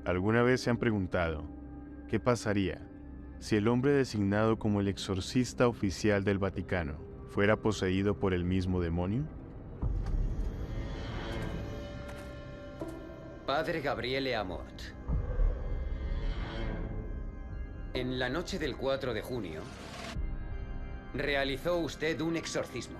¿Alguna vez se han preguntado qué pasaría si el hombre designado como el exorcista oficial del Vaticano fuera poseído por el mismo demonio? Padre Gabriele Amort. En la noche del 4 de junio, realizó usted un exorcismo.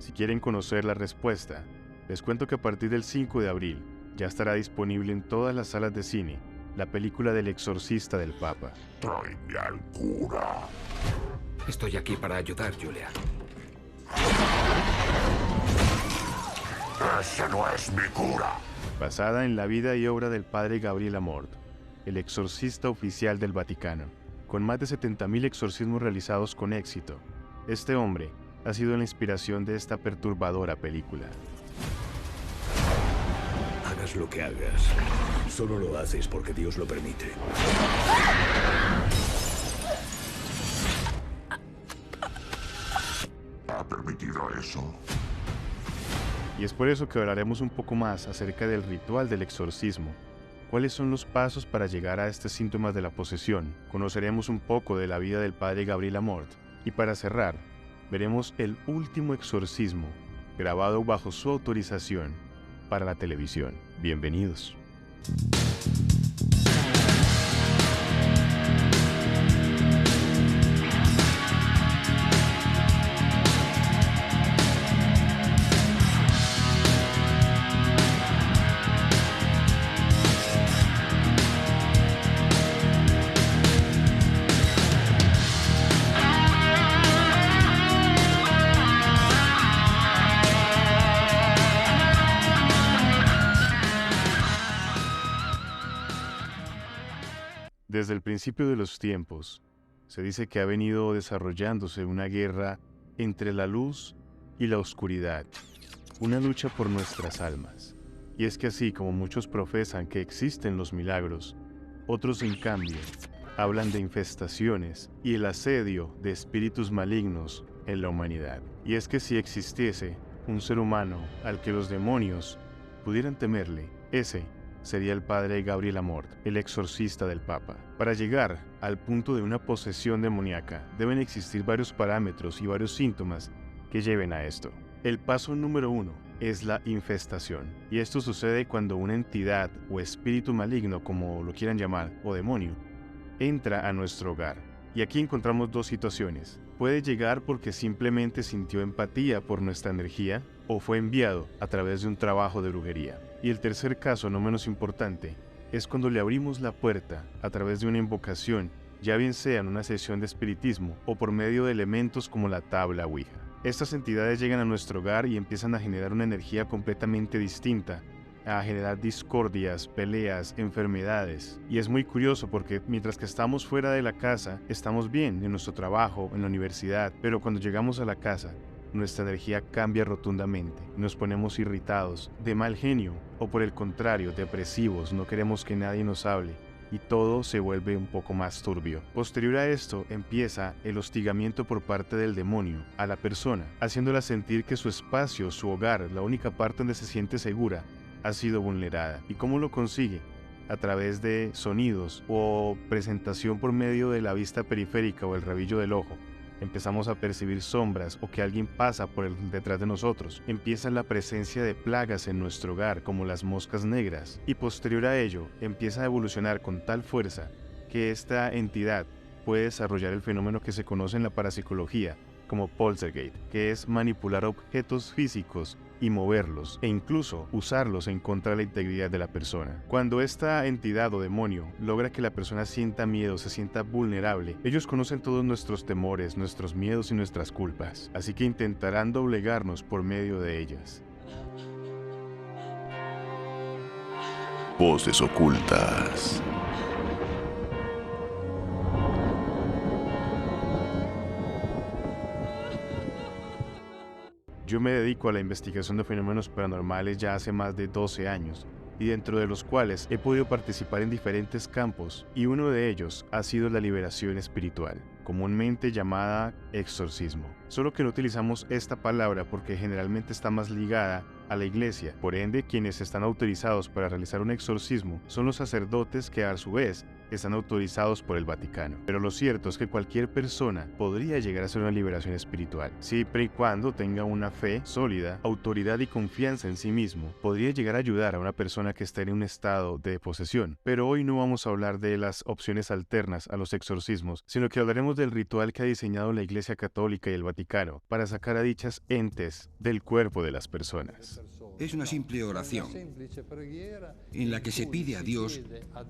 Si quieren conocer la respuesta, les cuento que a partir del 5 de abril ya estará disponible en todas las salas de cine la película del exorcista del Papa. Tráeme al cura. Estoy aquí para ayudar, Julia. Ese no es mi cura. Basada en la vida y obra del padre Gabriele Amort, el exorcista oficial del Vaticano. Con más de 70.000 exorcismos realizados con éxito, este hombre ha sido la inspiración de esta perturbadora película. Hagas lo que hagas, solo lo haces porque Dios lo permite. ¿Ha permitido eso? Y es por eso que hablaremos un poco más acerca del ritual del exorcismo. ¿Cuáles son los pasos para llegar a estos síntomas de la posesión? Conoceremos un poco de la vida del padre Gabriele Amort. Y para cerrar, veremos el último exorcismo, grabado bajo su autorización para la televisión. Bienvenidos. Desde el principio de los tiempos, se dice que ha venido desarrollándose una guerra entre la luz y la oscuridad, una lucha por nuestras almas. Y es que así como muchos profesan que existen los milagros, otros en cambio hablan de infestaciones y el asedio de espíritus malignos en la humanidad. Y es que si existiese un ser humano al que los demonios pudieran temerle, ese sería el padre Gabriele Amort, el exorcista del Papa. Para llegar al punto de una posesión demoníaca, deben existir varios parámetros y varios síntomas que lleven a esto. El paso número 1 es la infestación, y esto sucede cuando una entidad o espíritu maligno, como lo quieran llamar, o demonio, entra a nuestro hogar. Y aquí encontramos dos situaciones. Puede llegar porque simplemente sintió empatía por nuestra energía, o fue enviado a través de un trabajo de brujería. Y el tercer caso, no menos importante, es cuando le abrimos la puerta a través de una invocación, ya bien sea en una sesión de espiritismo o por medio de elementos como la tabla Ouija. Estas entidades llegan a nuestro hogar y empiezan a generar una energía completamente distinta, a generar discordias, peleas, enfermedades. Y es muy curioso porque mientras que estamos fuera de la casa, estamos bien en nuestro trabajo, en la universidad, pero cuando llegamos a la casa, nuestra energía cambia rotundamente, nos ponemos irritados, de mal genio, o por el contrario, depresivos, no queremos que nadie nos hable, y todo se vuelve un poco más turbio. Posterior a esto, empieza el hostigamiento por parte del demonio a la persona, haciéndola sentir que su espacio, su hogar, la única parte donde se siente segura, ha sido vulnerada. ¿Y cómo lo consigue? A través de sonidos o presentación por medio de la vista periférica o el rabillo del ojo. Empezamos a percibir sombras o que alguien pasa por detrás de nosotros. Empieza la presencia de plagas en nuestro hogar, como las moscas negras. Y posterior a ello, empieza a evolucionar con tal fuerza que esta entidad puede desarrollar el fenómeno que se conoce en la parapsicología como poltergeist, que es manipular objetos físicos y moverlos, e incluso usarlos en contra de la integridad de la persona. Cuando esta entidad o demonio logra que la persona sienta miedo, se sienta vulnerable, ellos conocen todos nuestros temores, nuestros miedos y nuestras culpas, así que intentarán doblegarnos por medio de ellas. Voces ocultas. Yo me dedico a la investigación de fenómenos paranormales ya hace más de 12 años, y dentro de los cuales he podido participar en diferentes campos, y uno de ellos ha sido la liberación espiritual. comúnmente llamada exorcismo. Solo que no utilizamos esta palabra porque generalmente está más ligada a la iglesia. Por ende, quienes están autorizados para realizar un exorcismo son los sacerdotes, que a su vez están autorizados por el Vaticano. Pero lo cierto es que cualquier persona podría llegar a hacer una liberación espiritual, siempre y cuando tenga una fe sólida, autoridad y confianza en sí mismo. Podría llegar a ayudar a una persona que está en un estado de posesión. Pero hoy no vamos a hablar de las opciones alternas a los exorcismos, sino que hablaremos del ritual que ha diseñado la Iglesia Católica y el Vaticano para sacar a dichas entes del cuerpo de las personas. Es una simple oración en la que se pide a Dios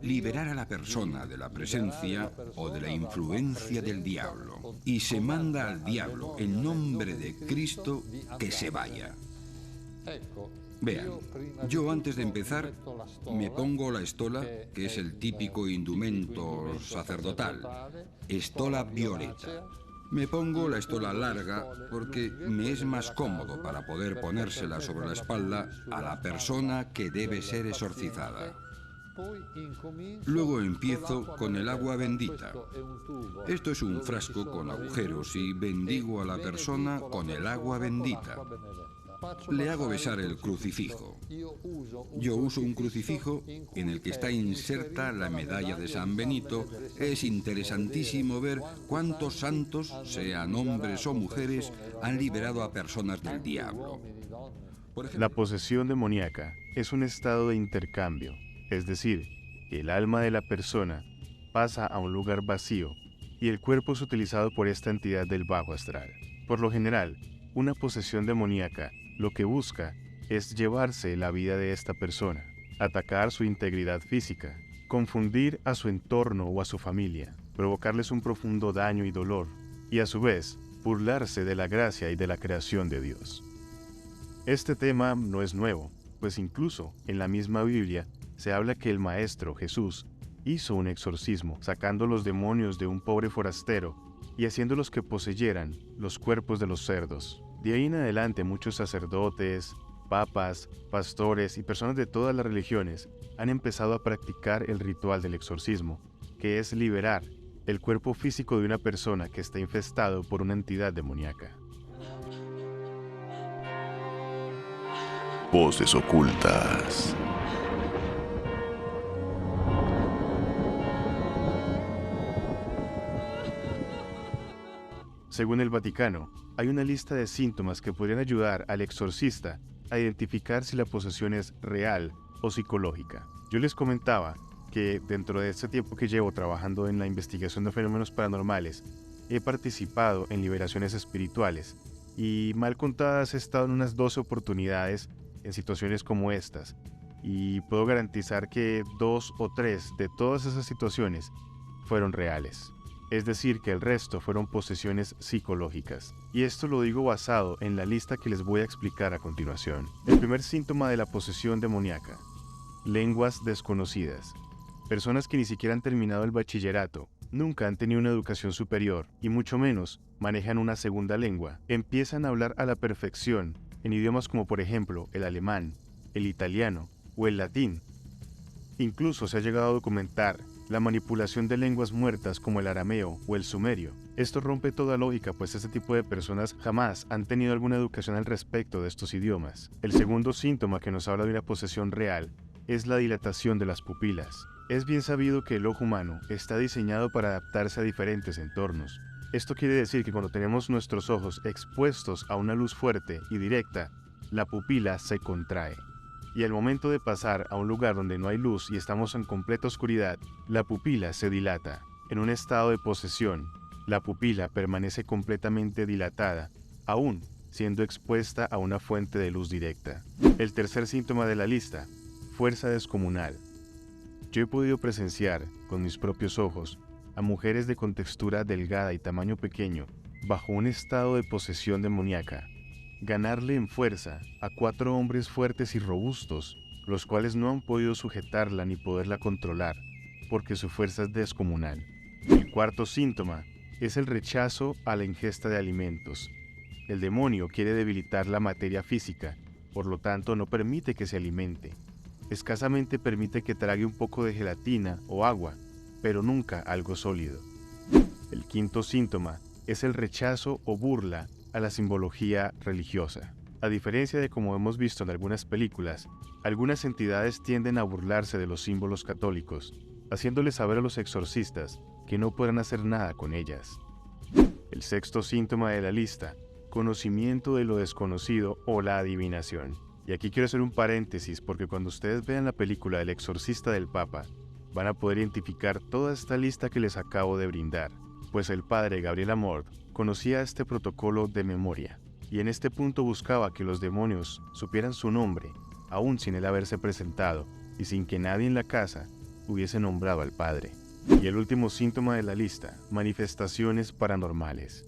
liberar a la persona de la presencia o de la influencia del diablo, y se manda al diablo en nombre de Cristo que se vaya. Vean, yo antes de empezar me pongo la estola, que es el típico indumento sacerdotal, estola violeta. Me pongo la estola larga porque me es más cómodo para poder ponérsela sobre la espalda a la persona que debe ser exorcizada. Luego empiezo con el agua bendita. Esto es un frasco con agujeros y bendigo a la persona con el agua bendita. Le hago besar el crucifijo. Yo uso un crucifijo en el que está inserta la medalla de San Benito. Es interesantísimo ver cuántos santos, sean hombres o mujeres, han liberado a personas del diablo. La posesión demoníaca es un estado de intercambio, es decir, que el alma de la persona pasa a un lugar vacío y el cuerpo es utilizado por esta entidad del bajo astral. Por lo general, una posesión demoníaca lo que busca es llevarse la vida de esta persona, atacar su integridad física, confundir a su entorno o a su familia, provocarles un profundo daño y dolor, y a su vez, burlarse de la gracia y de la creación de Dios. Este tema no es nuevo, pues incluso en la misma Biblia se habla que el Maestro Jesús hizo un exorcismo, sacando los demonios de un pobre forastero y haciéndolos que poseyeran los cuerpos de los cerdos. De ahí en adelante muchos sacerdotes, papas, pastores y personas de todas las religiones han empezado a practicar el ritual del exorcismo, que es liberar el cuerpo físico de una persona que está infestado por una entidad demoníaca. Voces ocultas. Según el Vaticano, hay una lista de síntomas que podrían ayudar al exorcista a identificar si la posesión es real o psicológica. Yo les comentaba que dentro de este tiempo que llevo trabajando en la investigación de fenómenos paranormales, he participado en liberaciones espirituales y mal contadas he estado en unas 12 oportunidades en situaciones como estas, y puedo garantizar que 2 o 3 de todas esas situaciones fueron reales. Es decir, que el resto fueron posesiones psicológicas. Y esto lo digo basado en la lista que les voy a explicar a continuación. El primer síntoma de la posesión demoníaca: lenguas desconocidas. Personas que ni siquiera han terminado el bachillerato, nunca han tenido una educación superior y mucho menos manejan una segunda lengua, empiezan a hablar a la perfección en idiomas como por ejemplo el alemán, el italiano o el latín. Incluso se ha llegado a documentar la manipulación de lenguas muertas como el arameo o el sumerio. Esto rompe toda lógica, pues este tipo de personas jamás han tenido alguna educación al respecto de estos idiomas. El segundo síntoma que nos habla de una posesión real es la dilatación de las pupilas. Es bien sabido que el ojo humano está diseñado para adaptarse a diferentes entornos. Esto quiere decir que cuando tenemos nuestros ojos expuestos a una luz fuerte y directa, la pupila se contrae. Y al momento de pasar a un lugar donde no hay luz y estamos en completa oscuridad, la pupila se dilata. En un estado de posesión, la pupila permanece completamente dilatada, aún siendo expuesta a una fuente de luz directa. El tercer síntoma de la lista: fuerza descomunal. Yo he podido presenciar, con mis propios ojos, a mujeres de contextura delgada y tamaño pequeño, bajo un estado de posesión demoníaca, ganarle en fuerza a 4 hombres fuertes y robustos, los cuales no han podido sujetarla ni poderla controlar, porque su fuerza es descomunal. El cuarto síntoma es el rechazo a la ingesta de alimentos. El demonio quiere debilitar la materia física, por lo tanto no permite que se alimente. Escasamente permite que trague un poco de gelatina o agua, pero nunca algo sólido. El quinto síntoma es el rechazo o burla a la simbología religiosa. A diferencia de como hemos visto en algunas películas, algunas entidades tienden a burlarse de los símbolos católicos, haciéndoles saber a los exorcistas que no podrán hacer nada con ellas. El sexto síntoma de la lista, conocimiento de lo desconocido o la adivinación. Y aquí quiero hacer un paréntesis porque cuando ustedes vean la película El exorcista del Papa, van a poder identificar toda esta lista que les acabo de brindar, pues el padre Gabriel Amorth conocía este protocolo de memoria, y en este punto buscaba que los demonios supieran su nombre, aún sin él haberse presentado, y sin que nadie en la casa hubiese nombrado al padre. Y el último síntoma de la lista, manifestaciones paranormales.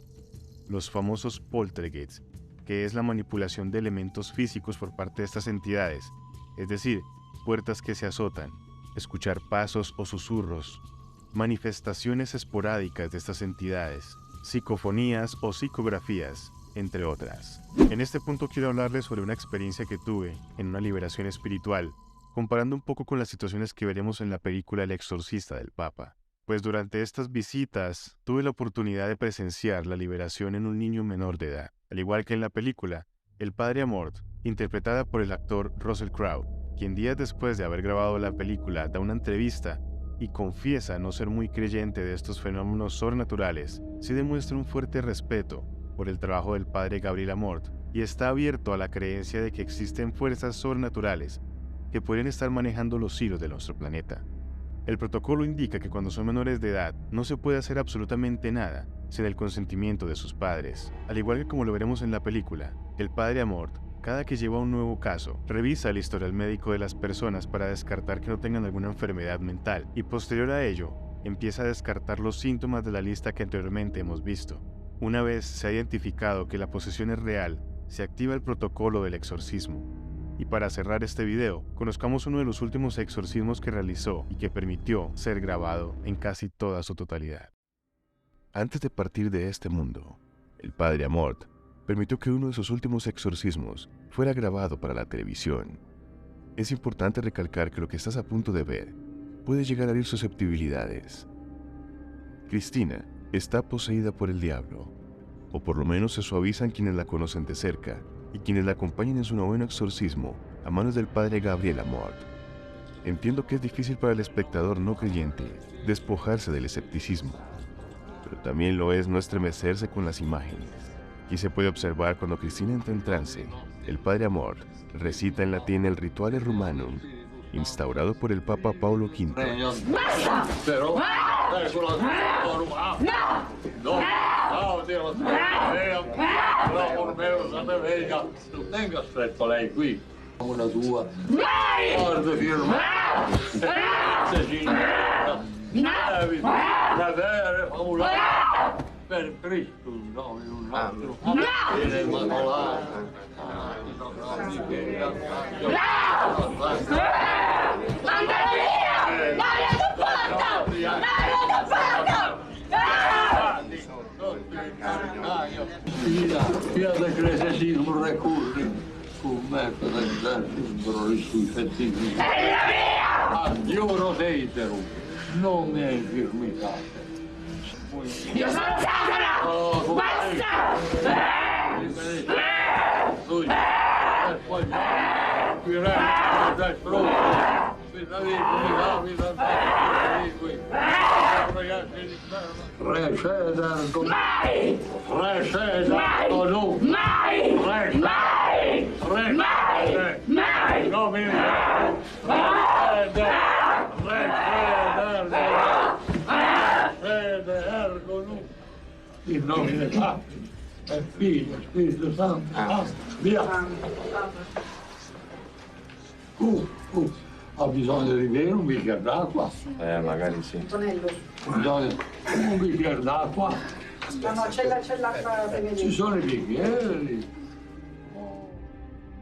Los famosos poltergeists, que es la manipulación de elementos físicos por parte de estas entidades, es decir, puertas que se azotan, escuchar pasos o susurros, manifestaciones esporádicas de estas entidades, psicofonías o psicografías, entre otras. En este punto quiero hablarles sobre una experiencia que tuve en una liberación espiritual, comparando un poco con las situaciones que veremos en la película El exorcista del Papa. Pues durante estas visitas tuve la oportunidad de presenciar la liberación en un niño menor de edad. Al igual que en la película, el padre Amorth, interpretada por el actor Russell Crowe, quien días después de haber grabado la película da una entrevista y confiesa no ser muy creyente de estos fenómenos sobrenaturales, sí demuestra un fuerte respeto por el trabajo del padre Gabriel Amorth y está abierto a la creencia de que existen fuerzas sobrenaturales que pueden estar manejando los hilos de nuestro planeta. El protocolo indica que cuando son menores de edad no se puede hacer absolutamente nada sin el consentimiento de sus padres. Al igual que como lo veremos en la película, el padre Amorth, cada que lleva un nuevo caso, revisa el historial médico de las personas para descartar que no tengan alguna enfermedad mental y posterior a ello, empieza a descartar los síntomas de la lista que anteriormente hemos visto. Una vez se ha identificado que la posesión es real, se activa el protocolo del exorcismo. Y para cerrar este video, conozcamos uno de los últimos exorcismos que realizó y que permitió ser grabado en casi toda su totalidad. Antes de partir de este mundo, el padre Amorth permitió que uno de sus últimos exorcismos fuera grabado para la televisión. Es importante recalcar que lo que estás a punto de ver puede llegar a herir susceptibilidades. Cristina está poseída por el diablo, o por lo menos se suavizan quienes la conocen de cerca y quienes la acompañan en su noveno exorcismo a manos del padre Gabriel Amorth. Entiendo que es difícil para el espectador no creyente despojarse del escepticismo, pero también lo es no estremecerse con las imágenes. Aquí se puede observar cuando Cristina entra en trance, el padre Amorth recita en latín el Rituale Romanum, instaurado por el Papa Paulo V. Per Cristo, Dominum nostrum. Mandalo via! Dario da porta! Dario da porta! Via da crescesino recurri, con me per l'esercito sui fettini. Addio Deiterum, non è infirmitate. Io sono Satana! Basta! Receder con... Mai! Receder con... Mai! Mai! Mai! Mai! Domine! Receder! In nome del Padre, del Figlio e Spirito Santo. Via! Ho bisogno di bere un bicchiere d'acqua. Magari sì. Un bicchiere d'acqua. No, c'è l'acqua per Ci sono i bicchieri.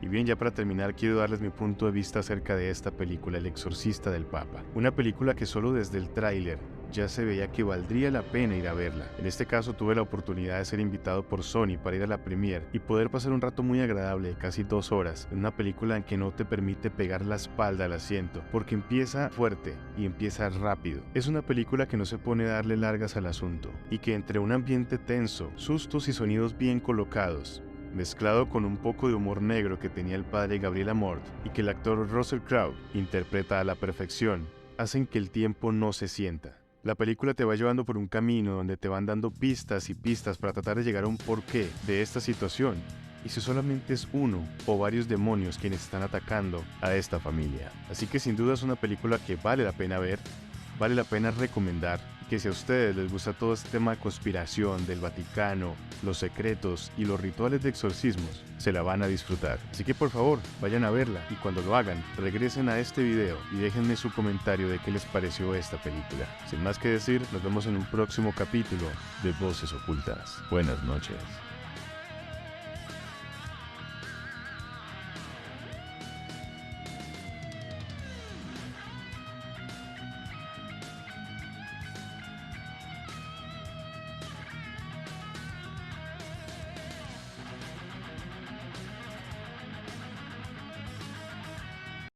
Y bien, ya para terminar quiero darles mi punto de vista acerca de esta película, El exorcista del Papa. Una película que solo desde el tráiler ya se veía que valdría la pena ir a verla. En este caso tuve la oportunidad de ser invitado por Sony para ir a la premiere y poder pasar un rato muy agradable de casi 2 horas en una película en que no te permite pegar la espalda al asiento, porque empieza fuerte y empieza rápido. Es una película que no se pone a darle largas al asunto y que entre un ambiente tenso, sustos y sonidos bien colocados, mezclado con un poco de humor negro que tenía el padre Gabriel Amort y que el actor Russell Crowe interpreta a la perfección, hacen que el tiempo no se sienta. La película te va llevando por un camino donde te van dando pistas y pistas para tratar de llegar a un porqué de esta situación, y si solamente es uno o varios demonios quienes están atacando a esta familia. Así que sin duda es una película que vale la pena ver, vale la pena recomendar, que si a ustedes les gusta todo este tema de conspiración, del Vaticano, los secretos y los rituales de exorcismos, se la van a disfrutar. Así que por favor, vayan a verla y cuando lo hagan, regresen a este video y déjenme su comentario de qué les pareció esta película. Sin más que decir, nos vemos en un próximo capítulo de Voces Ocultas. Buenas noches.